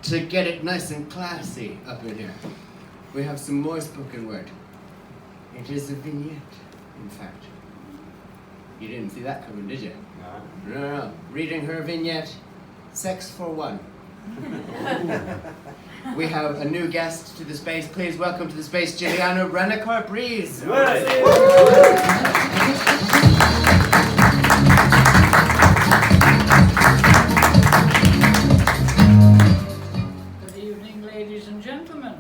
To get it nice and classy up in here, we have some more spoken word. It is a vignette, in fact. You didn't see that coming, did you? No. Reading her vignette, Sex for One. We have a new guest to the space. Please welcome to the space, Jilliana Ranicar-Breese. Good evening, ladies and gentlemen.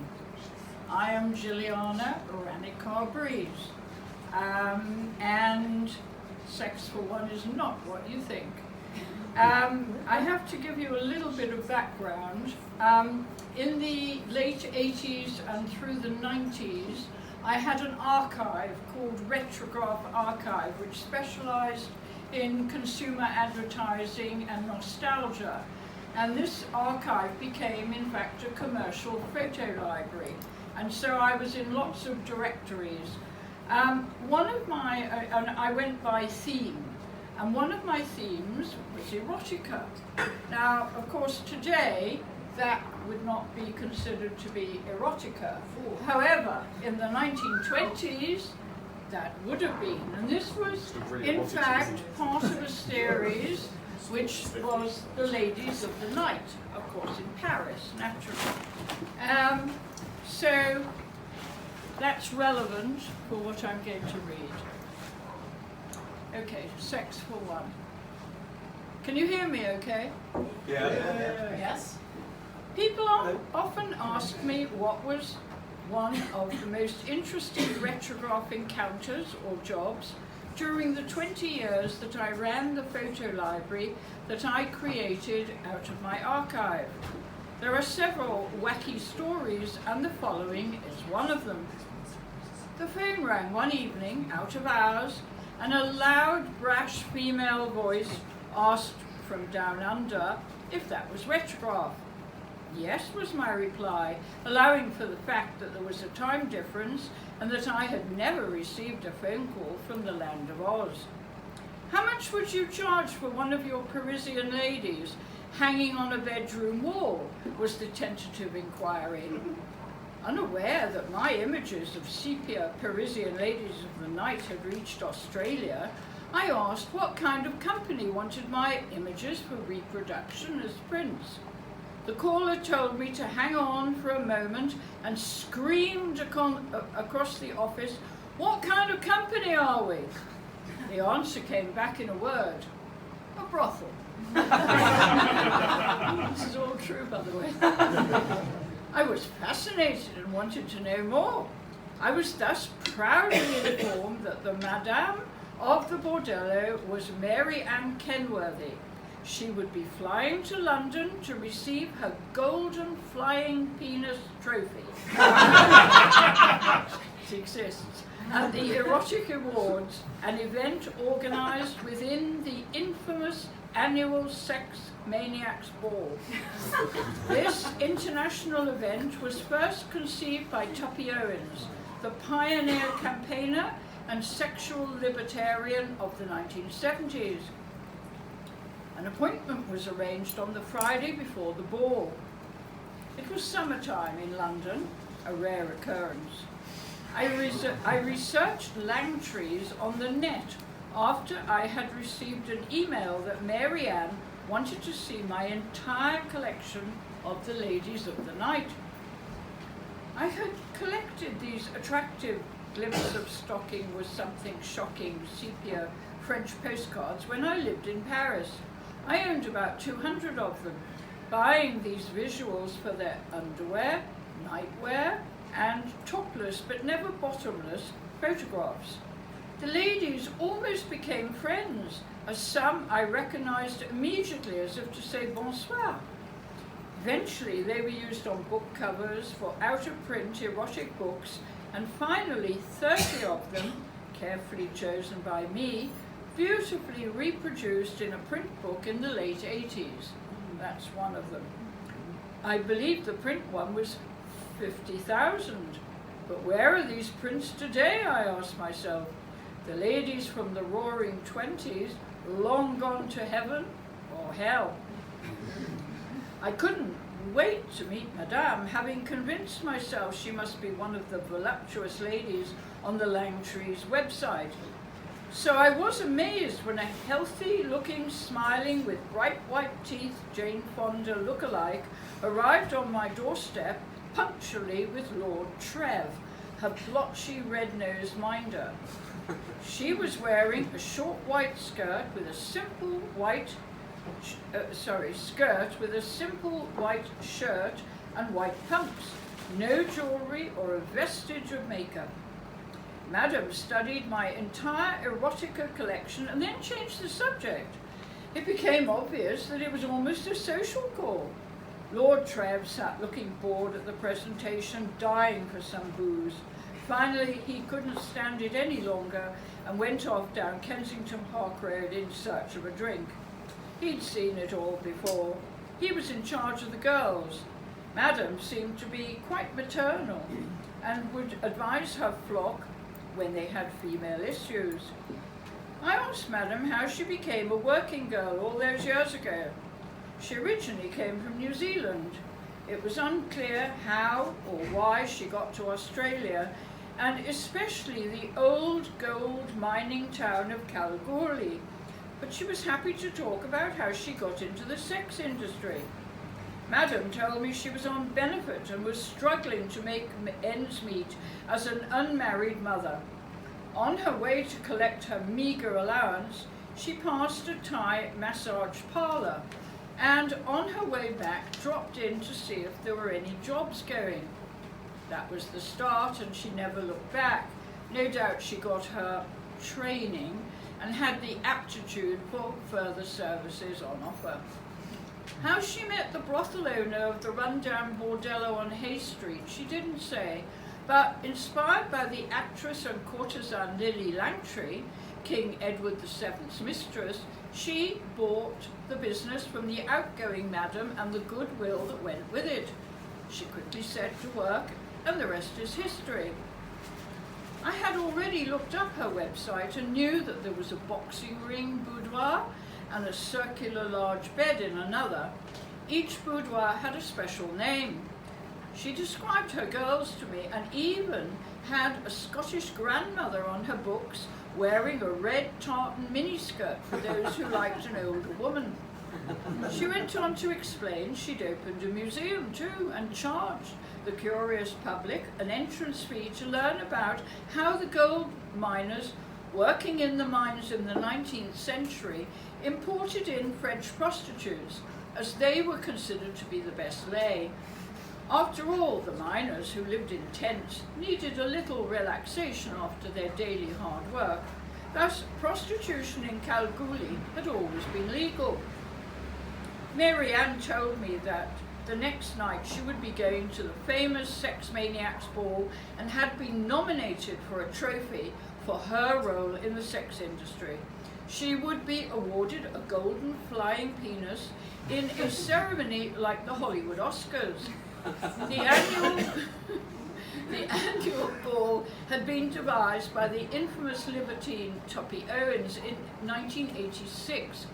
I am Jilliana Ranicar-Breese. And Sex for One is not what you think. I have to give you a little bit of background. In the late 80s and through the 90s, I had an archive called Retrograph Archive, which specialized in consumer advertising and nostalgia. And this archive became, in fact, a commercial photo library. And so I was in lots of directories. I went by theme. And one of my themes was erotica. Now, of course, today, that would not be considered to be erotica. However, in the 1920s, that would have been. And this was, in fact, part of a series which was The Ladies of the Night, of course, in Paris, naturally. So, that's relevant for what I'm going to read. Okay, Sex for One. Can you hear me okay? Yeah. Yes. People often ask me what was one of the most interesting retrograph encounters or jobs during the 20 years that I ran the photo library that I created out of my archive. There are several wacky stories, and the following is one of them. The phone rang one evening, out of hours, and a loud, brash female voice asked from down under if that was retrograph. Yes, was my reply, allowing for the fact that there was a time difference and that I had never received a phone call from the land of Oz. How much would you charge for one of your Parisian ladies hanging on a bedroom wall, was the tentative inquiry. Unaware that my images of sepia Parisian ladies of the night had reached Australia, I asked what kind of company wanted my images for reproduction as prints. The caller told me to hang on for a moment and screamed across the office, "What kind of company are we?" The answer came back in a word: a brothel. This is all true, by the way. I was fascinated and wanted to know more. I was thus proudly informed that the Madame of the Bordello was Mary Ann Kenworthy. She would be flying to London to receive her golden flying penis trophy. It exists. At the Erotic Awards, an event organised within the infamous annual Sex Maniacs Ball. This international event was first conceived by Tuppy Owens, the pioneer campaigner and sexual libertarian of the 1970s. An appointment was arranged on the Friday before the ball. It was summertime in London, a rare occurrence. I researched Langtrees on the net after I had received an email that Mary Ann wanted to see my entire collection of the Ladies of the Night. I had collected these attractive glimpse of stocking with something shocking sepia French postcards when I lived in Paris. I owned about 200 of them, buying these visuals for their underwear, nightwear, and topless but never bottomless photographs. The ladies almost became friends, as some I recognized immediately as if to say bonsoir. Eventually they were used on book covers for out-of-print erotic books, and finally 30 of them, carefully chosen by me, beautifully reproduced in a print book in the late 80s. That's one of them. I believe the print one was 50,000. But where are these prints today, I asked myself. The ladies from the roaring 20s, long gone to heaven or hell. I couldn't wait to meet Madame, having convinced myself she must be one of the voluptuous ladies on the Langtree's website. So I was amazed when a healthy-looking, smiling, with bright white teeth Jane Fonda look-alike arrived on my doorstep, punctually with Lord Trev, her blotchy red-nosed minder. She was wearing a short white skirt with a simple white shirt and white pumps, no jewellery or a vestige of makeup. Madame studied my entire erotica collection and then changed the subject. It became obvious that it was almost a social call. Lord Trev sat looking bored at the presentation, dying for some booze. Finally, he couldn't stand it any longer and went off down Kensington Park Road in search of a drink. He'd seen it all before. He was in charge of the girls. Madame seemed to be quite maternal and would advise her flock when they had female issues. I asked Madame how she became a working girl all those years ago. She originally came from New Zealand. It was unclear how or why she got to Australia, and especially the old gold mining town of Kalgoorlie. But she was happy to talk about how she got into the sex industry. Madame told me she was on benefit and was struggling to make ends meet as an unmarried mother. On her way to collect her meagre allowance, she passed a Thai massage parlour, and on her way back dropped in to see if there were any jobs going. That was the start, and she never looked back. No doubt she got her training and had the aptitude for further services on offer. How she met the brothel owner of the rundown bordello on Hay Street, she didn't say, but inspired by the actress and courtesan Lily Langtry, King Edward VII's mistress, she bought the business from the outgoing Madame and the goodwill that went with it. She quickly set to work, and the rest is history. I had already looked up her website and knew that there was a boxing ring boudoir and a circular large bed in another. Each boudoir had a special name. She described her girls to me and even had a Scottish grandmother on her books wearing a red tartan miniskirt for those who liked an older woman. She went on to explain she'd opened a museum too and charged the curious public an entrance fee to learn about how the gold miners working in the mines in the 19th century imported in French prostitutes, as they were considered to be the best lay. After all, the miners who lived in tents needed a little relaxation after their daily hard work. Thus, prostitution in Kalgoorlie had always been legal. Mary Ann told me that the next night she would be going to the famous Sex Maniacs Ball and had been nominated for a trophy for her role in the sex industry. She would be awarded a golden flying penis in a ceremony like the Hollywood Oscars. The annual ball had been devised by the infamous libertine Toppy Owens in 1986,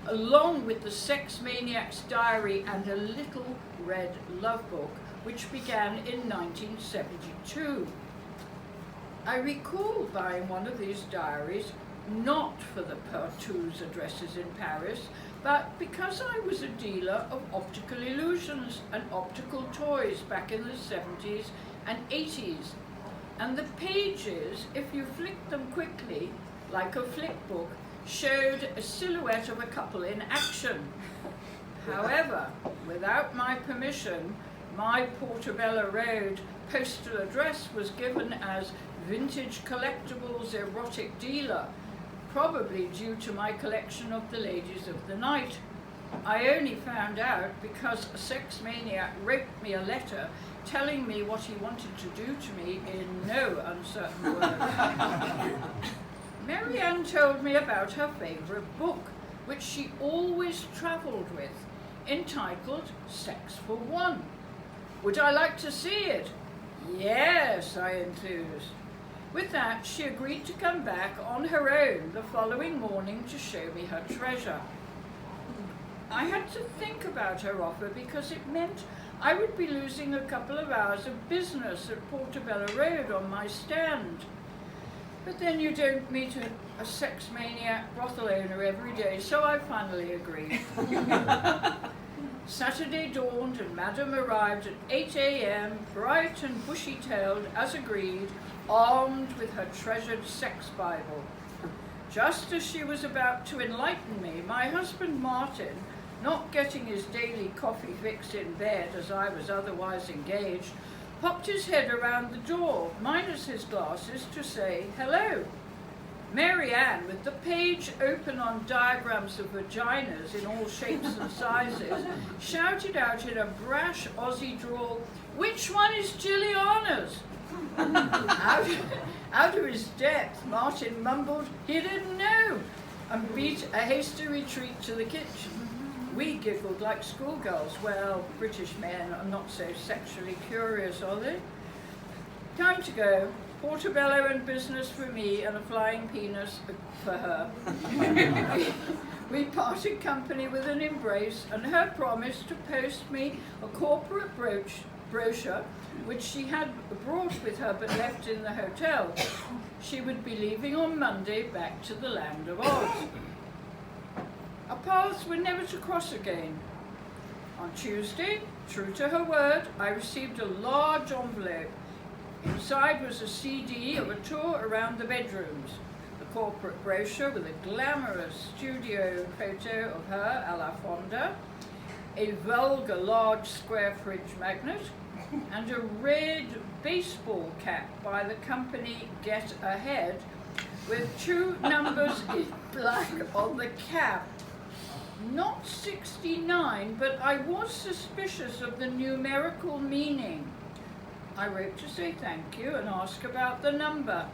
along with the Sex Maniac's Diary and a Little Red Love Book, which began in 1972. I recall buying one of these diaries, not for the Pertou's addresses in Paris, but because I was a dealer of optical illusions and optical toys back in the 70s and 80s. And the pages, if you flicked them quickly, like a flick book, showed a silhouette of a couple in action. However, without my permission, my Portobello Road postal address was given as Vintage Collectibles Erotic Dealer, probably due to my collection of the ladies of the night. I only found out because a sex maniac wrote me a letter telling me what he wanted to do to me in no uncertain words. Mary Ann told me about her favourite book, which she always travelled with, entitled Sex for One. Would I like to see it? Yes, I enthused. With that, she agreed to come back on her own the following morning to show me her treasure. I had to think about her offer because it meant I would be losing a couple of hours of business at Portobello Road on my stand. But then you don't meet a sex maniac brothel owner every day, so I finally agreed. Saturday dawned and Madame arrived at 8 a.m, bright and bushy-tailed as agreed, armed with her treasured sex Bible. Just as she was about to enlighten me, my husband Martin, not getting his daily coffee fix in bed as I was otherwise engaged, popped his head around the door, minus his glasses, to say hello. Mary Ann, with the page open on diagrams of vaginas in all shapes and sizes, shouted out in a brash Aussie drawl, "Which one is Jilliana's?" Out of his depth, Martin mumbled he didn't know and beat a hasty retreat to the kitchen. We giggled like schoolgirls. Well, British men are not so sexually curious, are they? Time to go. Portobello and business for me and a flying penis for her. We parted company with an embrace and her promise to post me a corporate brochure which she had brought with her but left in the hotel. She would be leaving on Monday back to the land of Oz. Our paths were never to cross again. On Tuesday, true to her word, I received a large envelope. Inside was a CD of a tour around the bedrooms, the corporate brochure with a glamorous studio photo of her a la Fonda, a vulgar large square fridge magnet, and a red baseball cap by the company Get Ahead with 2 numbers in black on the cap. Not 69, but I was suspicious of the numerical meaning. I wrote to say thank you and ask about the number.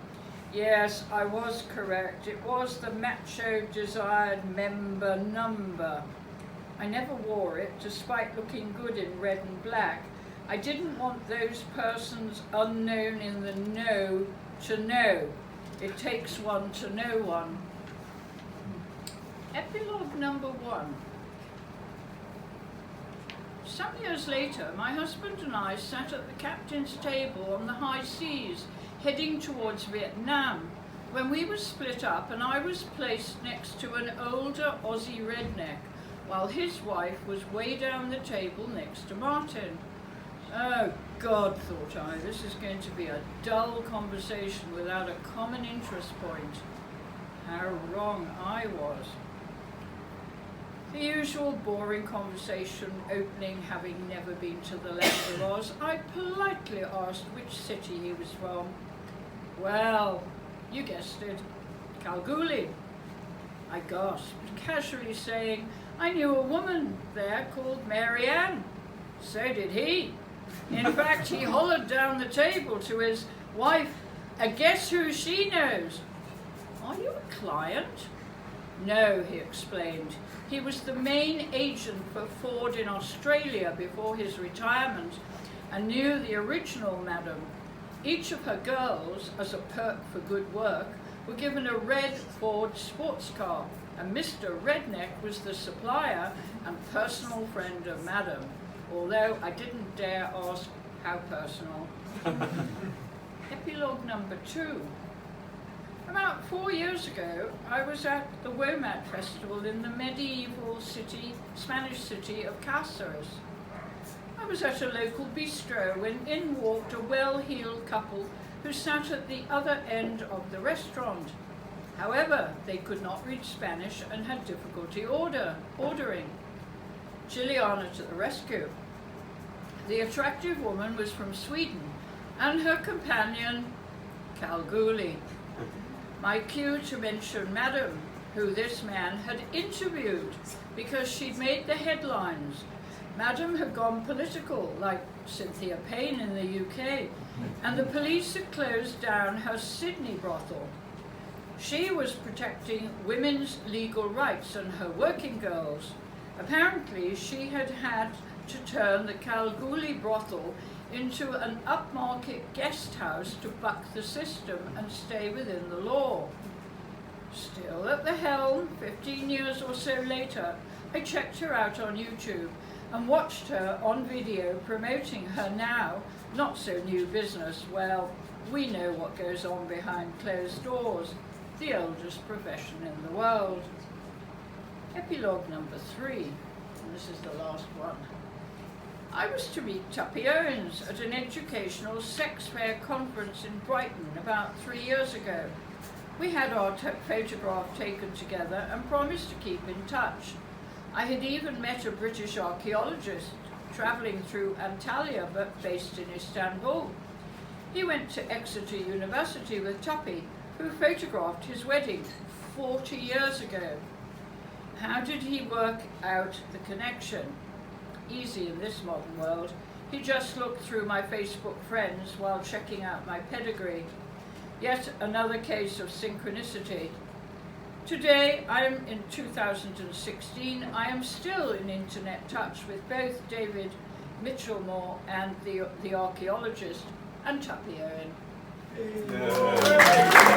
Yes, I was correct. It was the macho desired member number. I never wore it, despite looking good in red and black. I didn't want those persons unknown in the know to know. It takes one to know one. Epilogue number 1. Some years later, my husband and I sat at the captain's table on the high seas, heading towards Vietnam, when we were split up and I was placed next to an older Aussie redneck, while his wife was way down the table next to Martin. Oh God, thought I, this is going to be a dull conversation without a common interest point. How wrong I was. The usual boring conversation opening, having never been to the land of Oz, I politely asked which city he was from. Well, you guessed it, Kalgoorlie. I gasped, casually saying I knew a woman there called Mary Ann. So did he. In fact, he hollered down the table to his wife, guess who she knows? Are you a client? No, he explained. He was the main agent for Ford in Australia before his retirement and knew the original madam. Each of her girls, as a perk for good work, were given a red Ford sports car, and Mr. Redneck was the supplier and personal friend of madam, although I didn't dare ask how personal. Epilogue number 2. About 4 years ago, I was at the WOMAD festival in the medieval Spanish city of Cáceres. I was at a local bistro when in walked a well-heeled couple who sat at the other end of the restaurant. However, they could not read Spanish and had difficulty ordering. Jilliana to the rescue. The attractive woman was from Sweden, and her companion, Kalgoorlie. My cue to mention Madam, who this man had interviewed because she'd made the headlines. Madam had gone political, like Cynthia Payne in the UK, and the police had closed down her Sydney brothel. She was protecting women's legal rights and her working girls. Apparently, she had had to turn the Kalgoorlie brothel into an upmarket guest house to buck the system and stay within the law. Still at the helm, 15 years or so later, I checked her out on YouTube and watched her on video promoting her now not so new business. Well, we know what goes on behind closed doors, the oldest profession in the world. Epilogue number 3, and this is the last one. I was to meet Tuppy Owens at an educational sex fair conference in Brighton about 3 years ago. We had our photograph taken together and promised to keep in touch. I had even met a British archaeologist travelling through Antalya but based in Istanbul. He went to Exeter University with Tuppy, who photographed his wedding 40 years ago. How did he work out the connection? Easy in this modern world. He just looked through my Facebook friends while checking out my pedigree. Yet another case of synchronicity. Today, I am in 2016, I am still in internet touch with both David Mitchellmore and the archaeologist and Tuppy Owen.